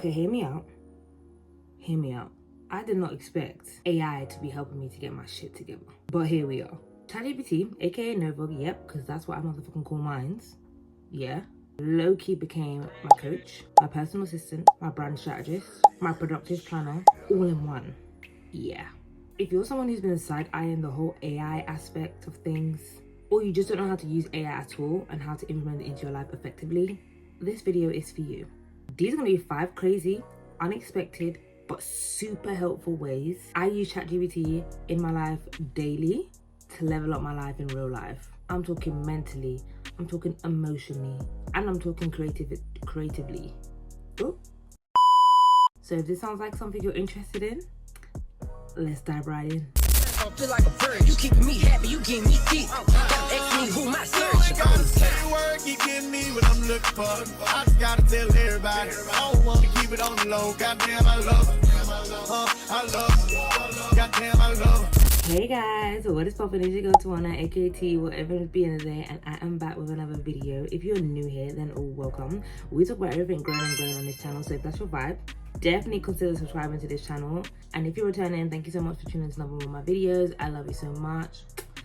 Okay, hear me out. Hear me out. I did not expect AI to be helping me to get my shit together. But here we are. ChatGPT, aka Nova, yep, because that's what I motherfucking call mines. Yeah. Low-key became my coach, my personal assistant, my brand strategist, my productive planner, all in one. Yeah. If you're someone who's been side-eyeing the whole AI aspect of things, or you just don't know how to use AI at all and how to implement it into your life effectively, this video is for you. These are going to be 5 crazy, unexpected, but super helpful ways I use ChatGPT in my life daily to level up my life in real life. I'm talking mentally, I'm talking emotionally, and I'm talking creatively. Ooh. So if this sounds like something you're interested in, let's dive right in. I feel like a bird. You keeping me happy, you give me deep. Ask me who my search. Gotta say word, keep getting me what I'm looking for. I just gotta tell everybody. I don't want to keep it on the low. Goddamn, I love it. I love it. Goddamn, I love it. Hey guys, what is poppin'? It's your girl Twanaldn, aka whatever it's been today, and I am back with another video. If you're new here, then welcome. We talk about everything growing and growing on this channel, so if that's your vibe, definitely consider subscribing to this channel. And if you're returning, thank you so much for tuning into another one of my videos. I love you so much.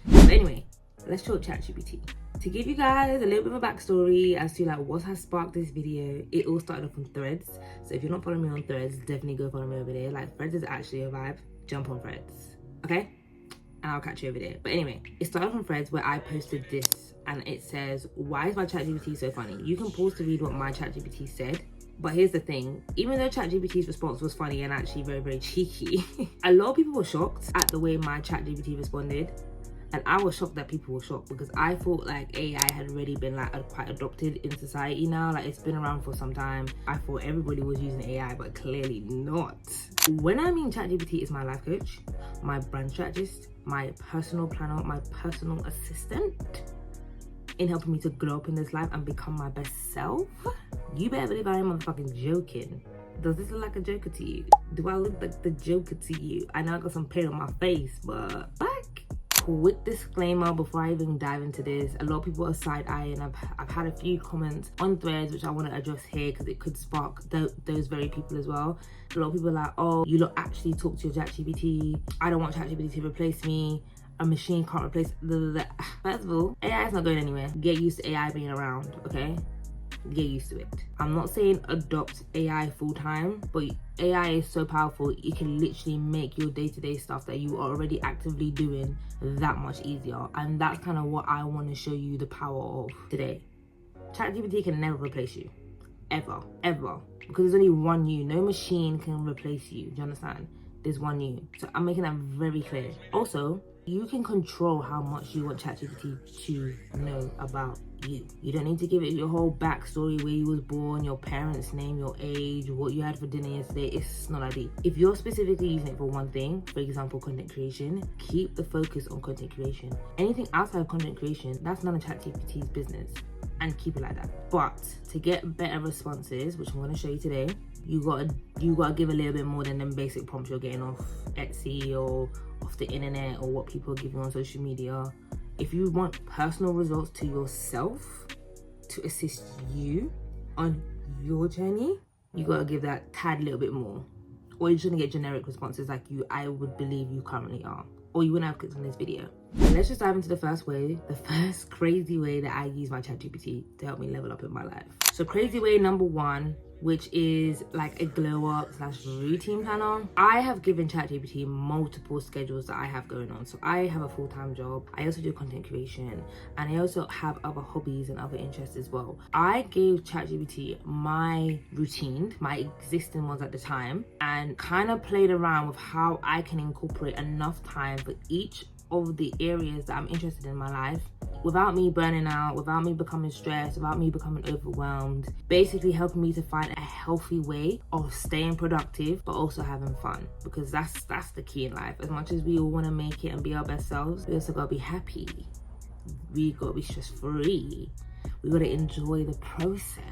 But anyway, let's talk ChatGPT. To give you guys a little bit of a backstory as to like what has sparked this video, it all started off on Threads. So if you're not following me on Threads, definitely go follow me over there. Like, Threads is actually a vibe. Jump on Threads, okay? And I'll catch you over there. But anyway, it started from Threads where I posted this, and it says, why is my ChatGPT so funny? You can pause to read what my ChatGPT said. But here's the thing, even though ChatGPT's response was funny and actually very, very cheeky, a lot of people were shocked at the way my ChatGPT responded. And I was shocked that people were shocked because I thought like AI had already been like quite adopted in society now. Like, it's been around for some time. I thought everybody was using AI, but clearly not. When I mean ChatGPT is my life coach, my brand strategist, my personal planner, my personal assistant in helping me to grow up in this life and become my best self, you better believe I am motherfucking joking. Does this look like a joker to you? Do I look like the joker to you? I know I got some paint on my face, but quick disclaimer before I even dive into this, a lot of people are side-eyeing. I've had a few comments on Threads which I want to address here because it could spark those very people as well. A lot of people are like, oh, you lot actually talk to your ChatGPT. I don't want ChatGPT to replace me. A machine can't replace blah, blah, blah. First of all, AI is not going anywhere. Get used to AI being around, okay? Get used to it. I'm not saying adopt AI full-time, but AI is so powerful, it can literally make your day-to-day stuff that you are already actively doing that much easier. And that's kind of what I want to show you the power of today. ChatGPT can never replace you. Ever. Because there's only one you. No machine can replace you. Do you understand? There's one you. So I'm making that very clear. Also, you can control how much you want ChatGPT to know about you. You don't need to give it your whole backstory, where you was born, your parents' name, your age, what you had for dinner yesterday. It's not like that. If you're specifically using it for one thing, for example, content creation, keep the focus on content creation. Anything outside of content creation, that's none of ChatGPT's business, and keep it like that. But to get better responses, which I'm going to show you today, you gotta give a little bit more than them basic prompts you're getting off Etsy or off the internet or what people are giving on social media. If you want personal results to yourself to assist you on your journey, you gotta give that tad little bit more. Or you're just gonna get generic responses like I would believe you currently are, or you wouldn't have clicked on this video. Let's just dive into the first crazy way that I use my ChatGPT to help me level up in my life. So crazy way number 1, which is like a glow up / routine planner. I have given ChatGPT multiple schedules that I have going on. So I have a full-time job. I also do content creation, and I also have other hobbies and other interests as well. I gave ChatGPT my routine, my existing ones at the time, and kind of played around with how I can incorporate enough time for each of the areas that I'm interested in my life without me burning out, without me becoming stressed, without me becoming overwhelmed. Basically helping me to find a healthy way of staying productive but also having fun, because that's the key in life. As much as we all want to make it and be our best selves, we also gotta be happy. We gotta be stress free. We gotta enjoy the process.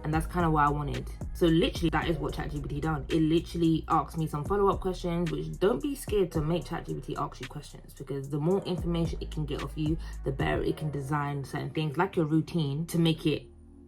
And that's kind of what I wanted. So literally, that is what ChatGPT done. It literally asked me some follow-up questions, which don't be scared to make ChatGPT ask you questions, because the more information it can get off you, the better it can design certain things like your routine to make it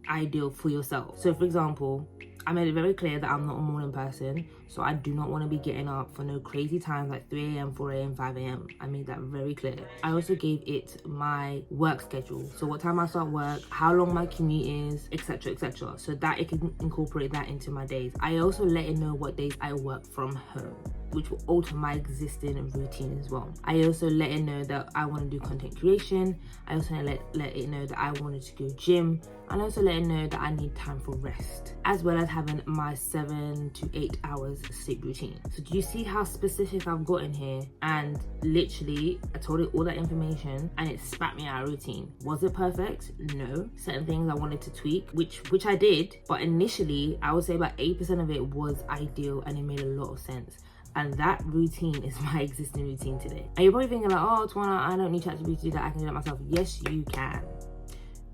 ideal for yourself. So for example, I made it very clear that I'm not a morning person, so I do not want to be getting up for no crazy times like 3 a.m, 4 a.m, 5 a.m. I made that very clear. I also gave it my work schedule, so what time I start work, how long my commute is, etc, etc, so that it can incorporate that into my days. I also let it know what days I work from home, which will alter my existing routine as well. I also let it know that I want to do content creation. I also let it know that I wanted to go gym, and also let it know that I need time for rest, as well as having my 7 to 8 hours sleep routine. So do you see how specific I've gotten here? And literally, I told it all that information and it spat me out of routine. Was it perfect? No. Certain things I wanted to tweak, which I did, but initially I would say about 8% of it was ideal and it made a lot of sense. And that routine is my existing routine today. And you're probably thinking like, oh, Twana, I don't need ChatGPT to do that, I can do that myself. Yes, you can.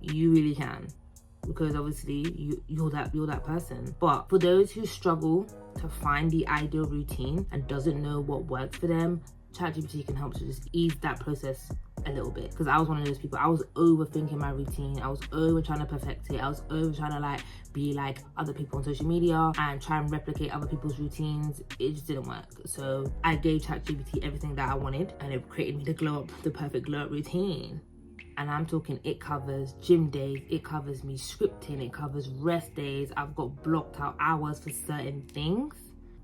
You really can. Because obviously you're that person. But for those who struggle to find the ideal routine and doesn't know what works for them, ChatGPT can help to just ease that process a little bit. Because I was one of those people, I was overthinking my routine, I was over trying to perfect it, I was over trying to like be like other people on social media and try and replicate other people's routines. It just didn't work. So I gave ChatGPT everything that I wanted and it created me the perfect glow up routine. And I'm talking, it covers gym days, it covers me scripting, it covers rest days. I've got blocked out hours for certain things,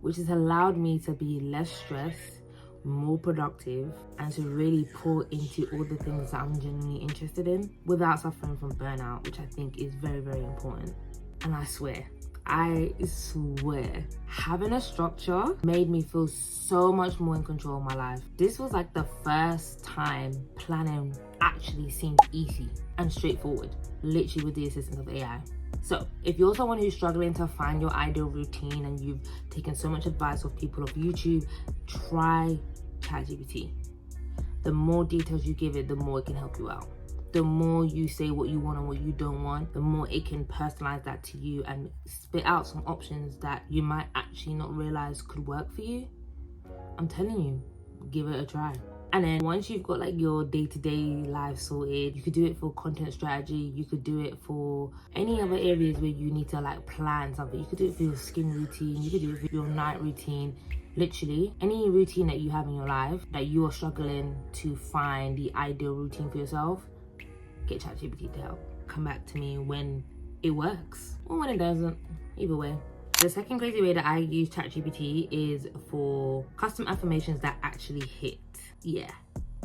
which has allowed me to be less stressed, more productive, and to really pour into all the things that I'm genuinely interested in without suffering from burnout, which I think is very, very important. And I swear, having a structure made me feel so much more in control of my life. This was like the first time planning actually seemed easy and straightforward, literally with the assistance of AI. So if you're someone who's struggling to find your ideal routine and you've taken so much advice of people off YouTube, try ChatGPT. The more details you give it, the more it can help you out. The more you say what you want and what you don't want, the more it can personalize that to you and spit out some options that you might actually not realize could work for you. I'm telling you, give it a try. And then once you've got like your day-to-day life sorted, you could do it for content strategy, you could do it for any other areas where you need to like plan something. You could do it for your skin routine, you could do it for your night routine. Literally, any routine that you have in your life that you are struggling to find the ideal routine for yourself, get ChatGPT to help. Come back to me when it works or when it doesn't, either way. The second crazy way that I use ChatGPT is for custom affirmations that actually hit. Yeah.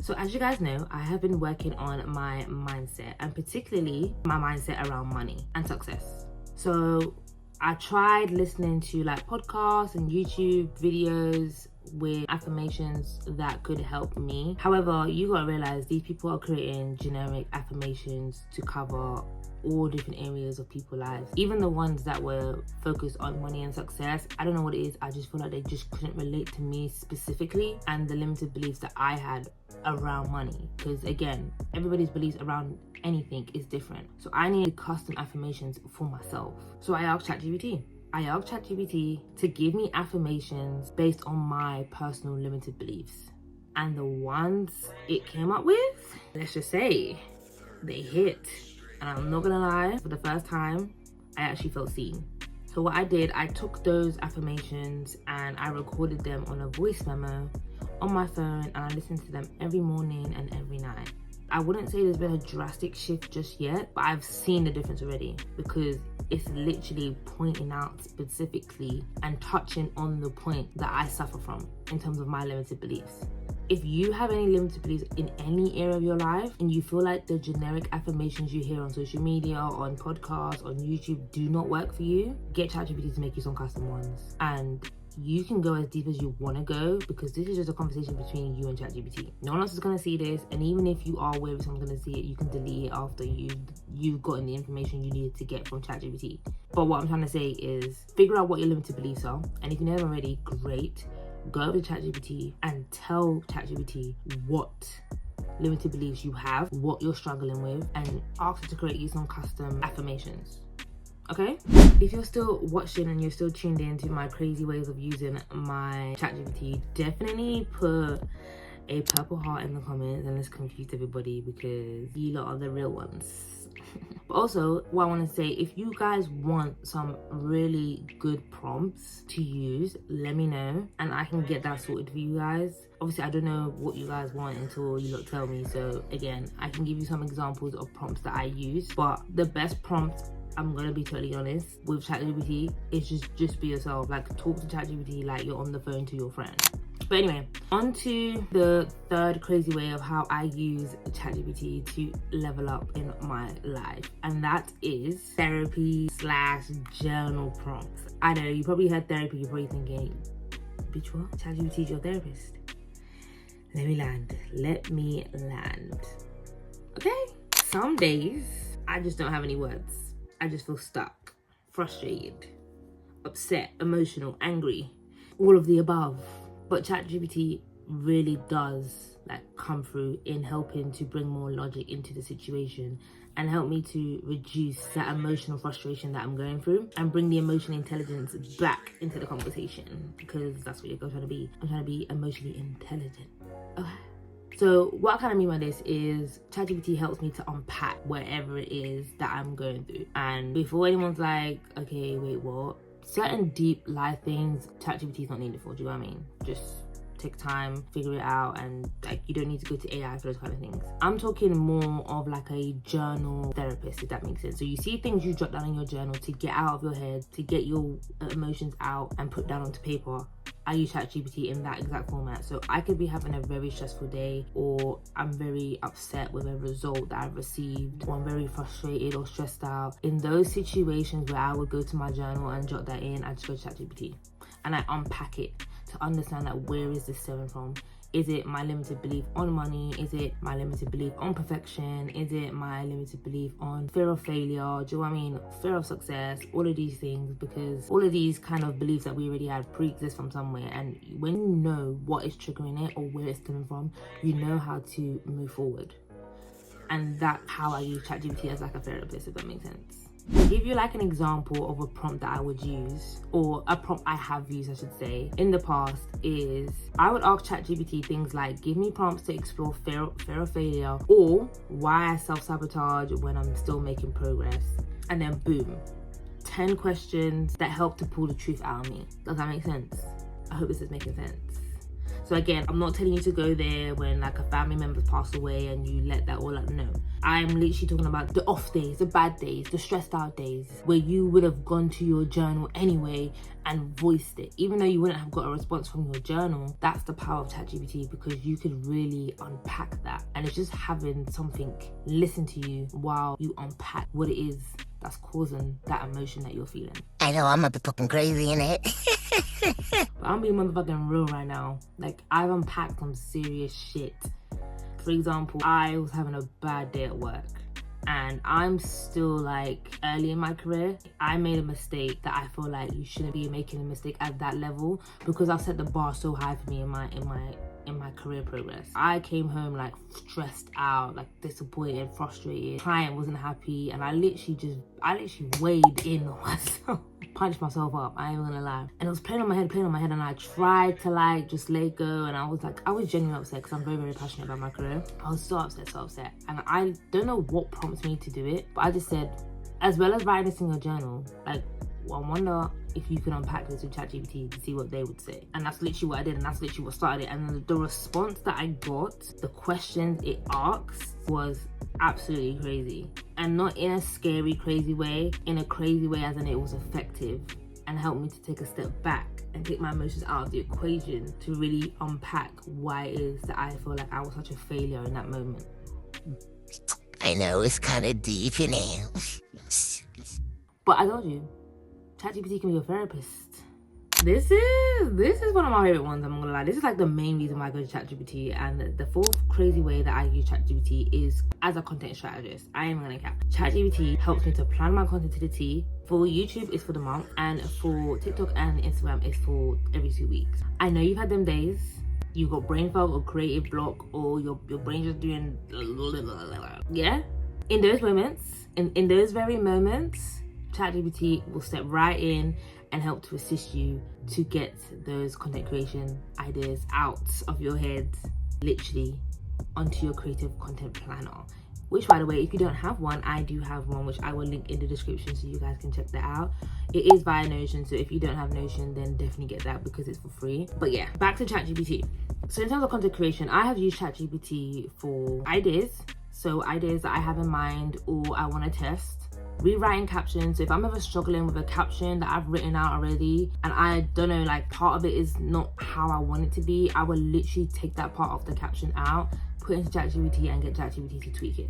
So as you guys know, I have been working on my mindset, and particularly my mindset around money and success. So I tried listening to like podcasts and YouTube videos with affirmations that could help me. However, you gotta realize these people are creating generic affirmations to cover all different areas of people's lives. Even the ones that were focused on money and success, I don't know what it is, I just feel like they just couldn't relate to me specifically and the limited beliefs that I had around money. Because again, everybody's beliefs around anything is different. So I needed custom affirmations for myself. So I asked ChatGPT to give me affirmations based on my personal limited beliefs. And the ones it came up with, let's just say, they hit. And I'm not gonna lie, for the first time, I actually felt seen. So what I did, I took those affirmations and I recorded them on a voice memo on my phone, and I listened to them every morning and every night. I wouldn't say there's been a drastic shift just yet, but I've seen the difference already, because it's literally pointing out specifically and touching on the point that I suffer from in terms of my limited beliefs. If you have any limited beliefs in any area of your life and you feel like the generic affirmations you hear on social media, on podcasts, on YouTube do not work for you, get ChatGPT to make you some custom ones. And you can go as deep as you want to go, because this is just a conversation between you and ChatGPT. No one else is going to see this, and even if you are worried someone's going to see it, you can delete it after you've gotten the information you needed to get from ChatGPT. But what I'm trying to say is figure out what your limited beliefs are, and if you know them already, great. Go over to ChatGPT and tell ChatGPT what limited beliefs you have, what you're struggling with, and ask it to create you some custom affirmations. Okay? If you're still watching and you're still tuned in to my crazy ways of using my ChatGPT, definitely put a purple heart in the comments and let's confuse everybody, because you lot are the real ones. But also, what I want to say, if you guys want some really good prompts to use, let me know and I can get that sorted for you guys. Obviously, I don't know what you guys want until you lot tell me. So again, I can give you some examples of prompts that I use, but the best prompt, I'm gonna be totally honest, with ChatGPT is just be yourself. Like, talk to ChatGPT like you're on the phone to your friend. But anyway, on to the third crazy way of how I use ChatGPT to level up in my life, and that is therapy/journal prompts. I know you probably heard therapy, you're probably thinking, bitch, what? ChatGPT is your therapist? Let me land. Okay, some days I just don't have any words. I just feel stuck, frustrated, upset, emotional, angry, all of the above. But ChatGPT really does like come through in helping to bring more logic into the situation and help me to reduce that emotional frustration that I'm going through and bring the emotional intelligence back into the conversation, because that's what you're trying to be. I'm trying to be emotionally intelligent. Okay. So what I kind of mean by this is ChatGPT helps me to unpack whatever it is that I'm going through. And before anyone's like, okay, wait, what? Certain deep life things, ChatGPT is not needed for, do you know what I mean? Just take time, figure it out, and like you don't need to go to AI for those kind of things. I'm talking more of like a journal therapist, if that makes sense. So you see things you jot down in your journal to get out of your head, to get your emotions out and put down onto paper. I use ChatGPT in that exact format. So I could be having a very stressful day, or I'm very upset with a result that I've received, or I'm very frustrated or stressed out. In those situations where I would go to my journal and jot that in, I just go to ChatGPT and I unpack it to understand that where is this stemming from. Is it my limited belief on money? Is it my limited belief on perfection? Is it my limited belief on fear of failure? Do you know what I mean? Fear of success, all of these things, because all of these kind of beliefs that we already had pre-exist from somewhere. And when you know what is triggering it or where it's coming from, you know how to move forward. And that's how I use ChatGPT as like a therapist, if that makes sense. I'll give you like an example of a prompt that I would use, or a prompt I have used, I should say, in the past. Is I would ask ChatGPT things like, give me prompts to explore fear of failure, or why I self-sabotage when I'm still making progress. And then boom, 10 questions that help to pull the truth out of me. Does that make sense? I hope this is making sense. So again, I'm not telling you to go there when like a family member passed away and you let that all out. No, I'm literally talking about the off days, the bad days, the stressed out days where you would have gone to your journal anyway and voiced it. Even though you wouldn't have got a response from your journal, that's the power of ChatGPT, because you could really unpack that. And it's just having something listen to you while you unpack what it is that's causing that emotion that you're feeling. I know, I'm a bit fucking crazy, innit? But I'm being motherfucking real right now. Like, I've unpacked some serious shit. For example, I was having a bad day at work and I'm still like early in my career. I made a mistake that I feel like you shouldn't be making a mistake at that level, because I've set the bar so high for me in my career progress. I came home like stressed out, like disappointed, frustrated. Client wasn't happy, and I literally weighed in on myself, punched myself up. I ain't even gonna lie. And it was playing on my head, and I tried to like just let go. And I was genuinely upset, because I'm very, very passionate about my career. I was so upset. And I don't know what prompts me to do it, but I just said, as well as writing this in your journal, like, well, I wonder if you can unpack this with ChatGPT to see what they would say. And that's literally what I did, and that's literally what started it. And the response that I got, the questions it asks, was absolutely crazy. And not in a scary, crazy way, in a crazy way as in it was effective and helped me to take a step back and take my emotions out of the equation to really unpack why it is that I feel like I was such a failure in that moment. I know, it's kind of deep, you know. But I told you, ChatGPT can be your therapist. This is one of my favorite ones, I'm not gonna lie. This is like the main reason why I go to ChatGPT. And the fourth crazy way that I use ChatGPT is as a content strategist. I am gonna cap. ChatGPT helps me to plan my content to the T. For YouTube, it's for the month, and for TikTok and Instagram, it's for every 2 weeks. I know you've had them days. You've got brain fog or creative block, or your brain just doing yeah. In those moments, in those very moments, ChatGPT will step right in and help to assist you to get those content creation ideas out of your head, literally onto your creative content planner, which, by the way, if you don't have one, I do have one, which I will link in the description so you guys can check that out. It is via Notion, so if you don't have Notion, then definitely get that because it's for free. But yeah, back to ChatGPT. So in terms of content creation, I have used ChatGPT for ideas. So ideas that I have in mind or I want to test. Rewriting captions. So if I'm ever struggling with a caption that I've written out already and I don't know, like part of it is not how I want it to be, I will literally take that part of the caption out, put it into ChatGPT and get ChatGPT to tweak it.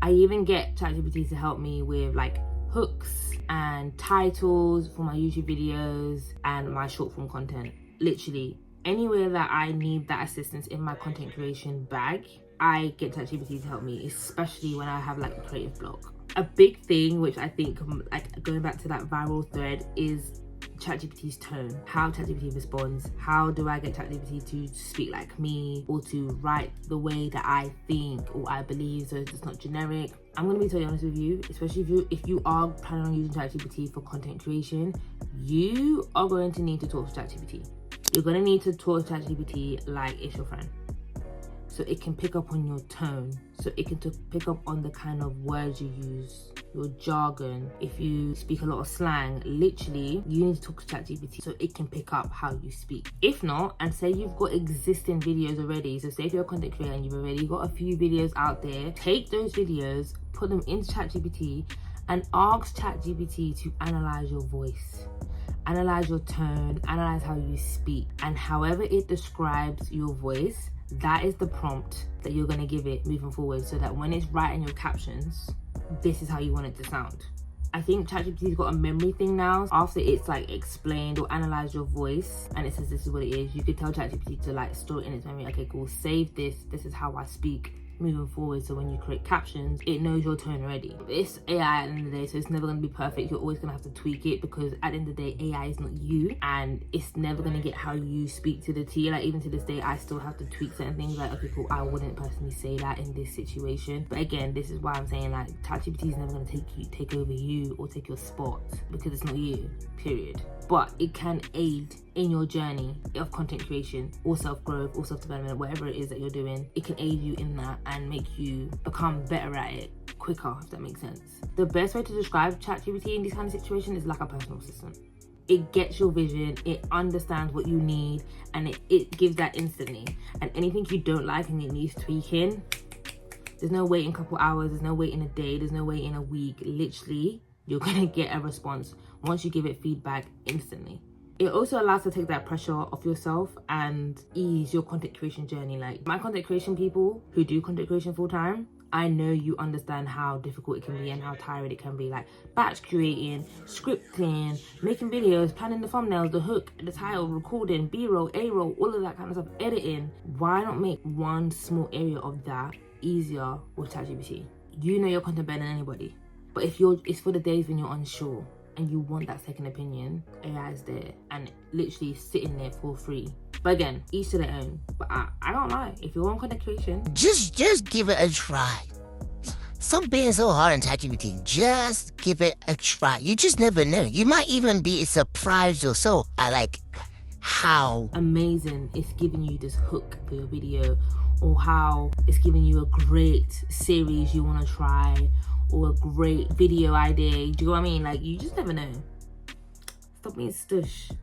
I even get ChatGPT to help me with like hooks and titles for my YouTube videos and my short form content. Literally anywhere that I need that assistance in my content creation bag, I get ChatGPT to help me, especially when I have like a creative block. A big thing, which I think, like going back to that viral thread, is ChatGPT's tone, how ChatGPT responds. How do I get ChatGPT to speak like me or to write the way that I think or I believe, so it's not generic? I'm gonna be totally honest with you, especially if you are planning on using ChatGPT for content creation, you are going to need to talk to ChatGPT. You're gonna need to talk to ChatGPT like it's your friend, so it can pick up on your tone, so it can pick up on the kind of words you use, your jargon. If you speak a lot of slang, literally you need to talk to ChatGPT so it can pick up how you speak. If not, and say you've got existing videos already, so say if you're a content creator and you've already got a few videos out there, take those videos, put them into ChatGPT and ask ChatGPT to analyze your voice, analyze your tone, analyze how you speak, and however it describes your voice, that is the prompt that you're going to give it moving forward, so that when it's writing your captions, this is how you want it to sound. I think ChatGPT's got a memory thing now. After it's like explained or analyzed your voice and it says this is what it is, you could tell ChatGPT to like store it in its memory. Okay, cool, save this. This is how I speak moving forward, so when you create captions, it knows your tone already. It's AI at the end of the day, so it's never going to be perfect. You're always going to have to tweak it because at the end of the day, AI is not you, and it's never going to get how you speak to the T. Like even to this day, I still have to tweak certain things. Like, okay, cool, I wouldn't personally say that in this situation. But again, this is why I'm saying like ChatGPT is never going to take over you or take your spot, because it's not you, period. But it can aid in your journey of content creation or self-growth or self-development, whatever it is that you're doing. It can aid you in that and make you become better at it quicker, if that makes sense. The best way to describe ChatGPT in this kind of situation is like a personal assistant. It gets your vision, it understands what you need, and it gives that instantly. And anything you don't like and it needs tweaking, there's no waiting a couple hours, there's no waiting a day, there's no waiting a week. Literally, you're gonna get a response once you give it feedback instantly. It also allows to take that pressure off yourself and ease your content creation journey. Like my content creation people who do content creation full time, I know you understand how difficult it can be and how tired it can be. Like batch creating, scripting, making videos, planning the thumbnails, the hook, the title, recording, B-roll, A-roll, all of that kind of stuff, editing. Why not make one small area of that easier with ChatGPT? You know your content better than anybody. But if it's for the days when you're unsure and you want that second opinion, AI is there and literally sitting there for free. But again, each to their own. But I don't lie, if you're on content creation, just give it a try. Stop being so hard on ChatGPT. Just give it a try. You just never know. You might even be surprised yourself at like how amazing it's giving you this hook for your video, or how it's giving you a great series you want to try, or a great video idea. Do you know what I mean? Like, you just never know. Stop being stush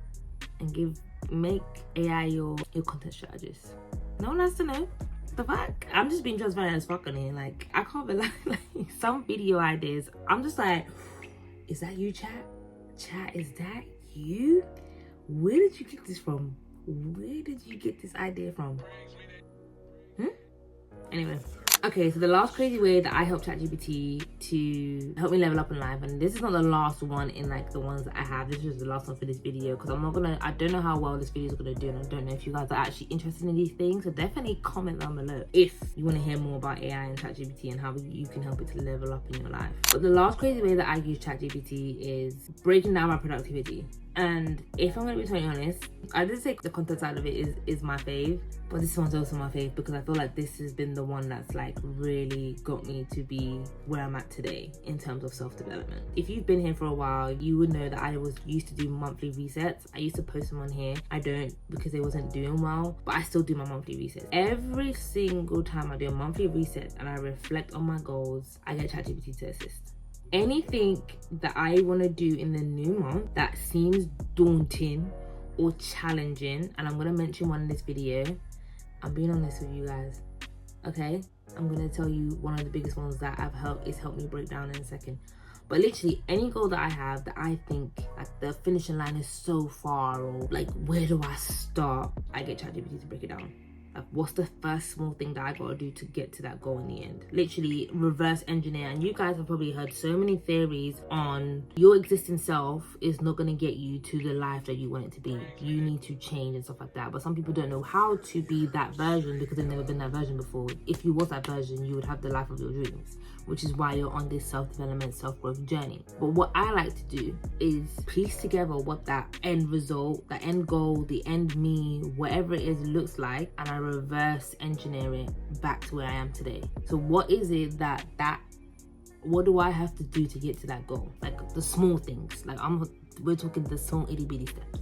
and make AI your content strategist. No one has to know. The fuck? I'm just being transparent as fuck on here. Like, I can't be like some video ideas, I'm just like, is that you, chat? Chat, is that you? Where did you get this from? Where did you get this idea from? Anyway. Okay, so the last crazy way that I help ChatGPT to help me level up in life, and this is not the last one in like the ones that I have, this is the last one for this video, because I don't know how well this video is gonna do, and I don't know if you guys are actually interested in these things, so definitely comment down below if you want to hear more about AI and ChatGPT and how you can help it to level up in your life. But the last crazy way that I use ChatGPT is breaking down my productivity And if I'm gonna be totally honest, I did say the content side of it is my fave, but this one's also my fave because I feel like this has been the one that's like really got me to be where I'm at today in terms of self-development. If you've been here for a while, you would know that I was used to do monthly resets. I used to post them on here. I don't because they wasn't doing well, but I still do my monthly resets. Every single time I do a monthly reset and I reflect on my goals, I get ChatGPT to assist. Anything that I want to do in the new month that seems daunting or challenging, and I'm going to mention one in this video, I'm being honest with you guys, okay? I'm going to tell you one of the biggest ones that helped me break down in a second. But literally any goal that I have that I think like the finishing line is so far, or like where do I start, I get ChatGPT to break it down. Like, what's the first small thing that I gotta do to get to that goal in the end? Literally reverse engineer. And you guys have probably heard so many theories on your existing self is not gonna get you to the life that you want it to be. You need to change and stuff like that. But some people don't know how to be that version because they've never been that version before. If you was that version, you would have the life of your dreams, which is why you're on this self-development, self-growth journey. But what I like to do is piece together what that end result, the end goal, the end me, whatever it is looks like, and I reverse engineer it back to where I am today. So what is it what do I have to do to get to that goal? Like the small things, like we're talking the small itty bitty steps.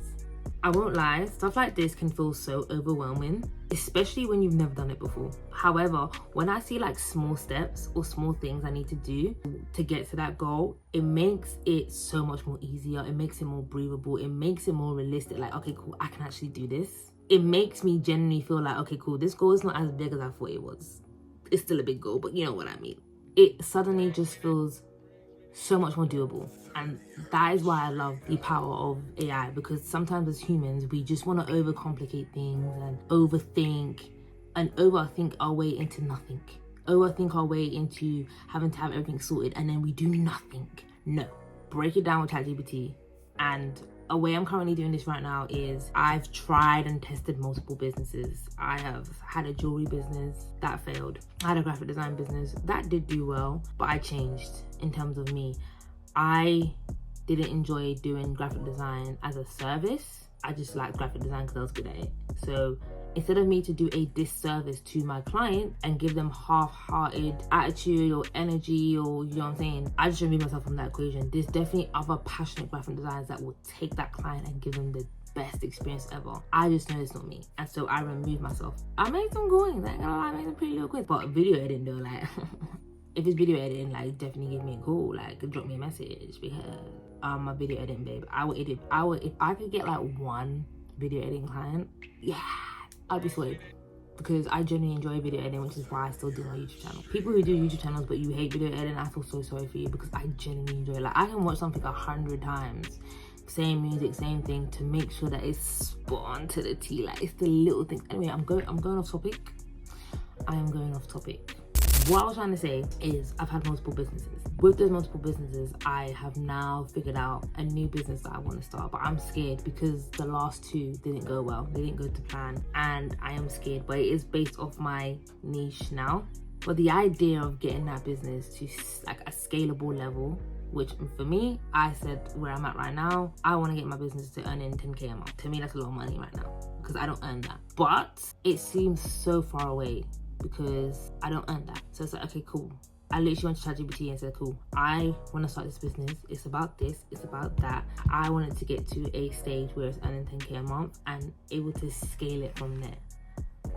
I won't lie, stuff like this can feel so overwhelming, especially when you've never done it before. However, when I see like small steps or small things I need to do to get to that goal, it makes it so much more easier. It makes it more breathable. It makes it more realistic. Like, okay, cool, I can actually do this. It makes me genuinely feel like, okay, cool, this goal is not as big as I thought it was. It's still a big goal, but you know what I mean. It suddenly just feels so much more doable. And that is why I love the power of AI, because sometimes as humans, we just want to overcomplicate things and overthink our way into nothing. Overthink our way into having to have everything sorted, and then we do nothing. No, break it down with ChatGPT. And a way I'm currently doing this right now is I've tried and tested multiple businesses. I have had a jewelry business that failed. I had a graphic design business that did do well, but I changed in terms of me. I didn't enjoy doing graphic design as a service. I just liked graphic design because I was good at it. So instead of me to do a disservice to my client and give them half-hearted attitude or energy, or you know what I'm saying, I just remove myself from that equation. There's definitely other passionate graphic designers that will take that client and give them the best experience ever. I just know it's not me, and so I remove myself. I made some coins, I ain't gonna lie, I made some pretty little coins, but video editing though, like if it's video editing, like definitely give me a call, like drop me a message, because my video editing babe, if I could get like one video editing client, yeah, I'd be swayed, because I genuinely enjoy video editing, which is why I still do my YouTube channel. People who do YouTube channels but you hate video editing, I feel so sorry for you, because I genuinely enjoy it. Like, I can watch something 100 times, same music, same thing, to make sure that it's spot on to the T. Like, it's the little things. Anyway, I'm going off topic. I am going off topic. What I was trying to say is I've had multiple businesses. With those multiple businesses, I have now figured out a new business that I want to start, but I'm scared because the last two didn't go well. They didn't go to plan, and I am scared, but it is based off my niche now. But the idea of getting that business to like a scalable level, which for me, I said where I'm at right now, I want to get my business to earning 10K a month. To me, that's a lot of money right now because I don't earn that. But it seems so far away because I don't earn that. So it's like, okay, cool. I literally went to ChatGPT and said, cool, I want to start this business. It's about this, it's about that. I wanted to get to a stage where it's earning 10K a month and able to scale it from there.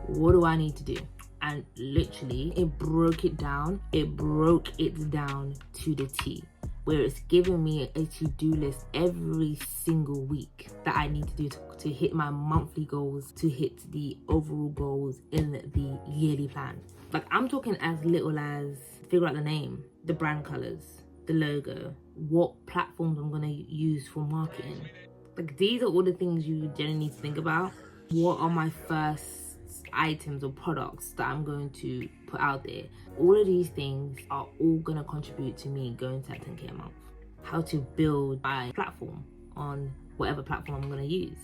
What do I need to do? And literally, it broke it down. It broke it down to the T, where it's giving me a to-do list every single week that I need to do to hit my monthly goals, to hit the overall goals in the yearly plan. Like, I'm talking as little as figure out the name, the brand colors, the logo, what platforms I'm gonna use for marketing. Like, these are all the things you generally need to think about. What are my first items or products that I'm going to put out there? All of these things are all gonna contribute to me going to that 10K a month. How to build my platform on whatever platform I'm gonna use.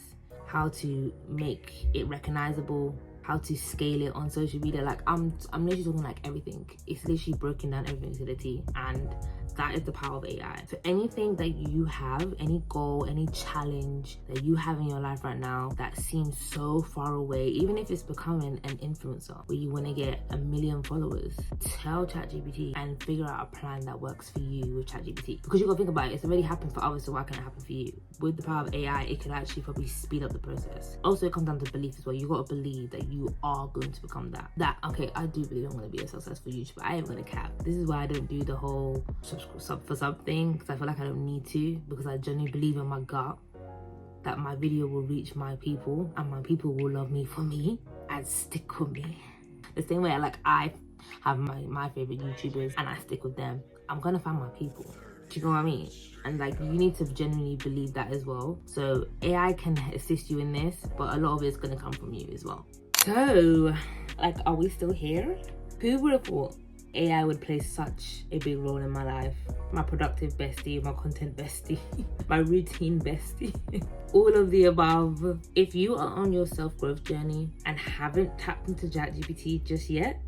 How to make it recognizable, how to scale it on social media. Like I'm literally talking like everything. It's literally broken down everything to the T, and that is the power of AI. So anything that you have, any goal, any challenge that you have in your life right now that seems so far away, even if it's becoming an influencer where you want to get 1 million followers, tell ChatGPT and figure out a plan that works for you with ChatGPT. Because you gotta think about it, it's already happened for others, so why can't it happen for you? With the power of AI, it could actually probably speed up the process. Also, it comes down to belief as well. You gotta believe that you are going to become that. Okay, I do believe I'm gonna be a successful YouTuber. I am gonna cap. This is why I don't do the whole sub for something, because I feel like I don't need to, because I genuinely believe in my gut that my video will reach my people and my people will love me for me and stick with me. The same way I have my favorite YouTubers and I stick with them. I'm gonna find my people. Do you know what I mean? And like, you need to genuinely believe that as well. So AI can assist you in this, but a lot of it's gonna come from you as well. So, like, are we still here? Who would have thought AI would play such a big role in my life? My productive bestie, my content bestie, my routine bestie, all of the above. If you are on your self-growth journey and haven't tapped into ChatGPT just yet,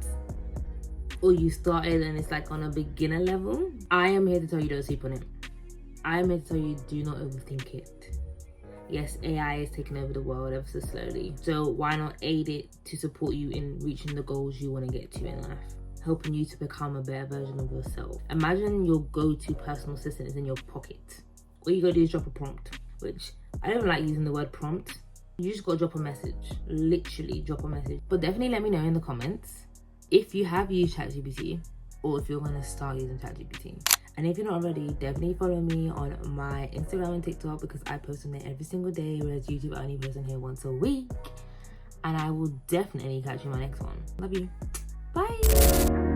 or you started and it's like on a beginner level, I am here to tell you don't sleep on it. I am here to tell you do not overthink it. Yes, AI is taking over the world ever so slowly. So why not aid it to support you in reaching the goals you want to get to in life? Helping you to become a better version of yourself. Imagine your go-to personal assistant is in your pocket. All you gotta do is drop a prompt, which I don't like using the word prompt. You just gotta drop a message, literally drop a message. But definitely let me know in the comments if you have used ChatGPT or if you're gonna start using ChatGPT. And if you're not already, definitely follow me on my Instagram and TikTok, because I post on there every single day, whereas YouTube I only post on here once a week. And I will definitely catch you in my next one. Love you. Bye.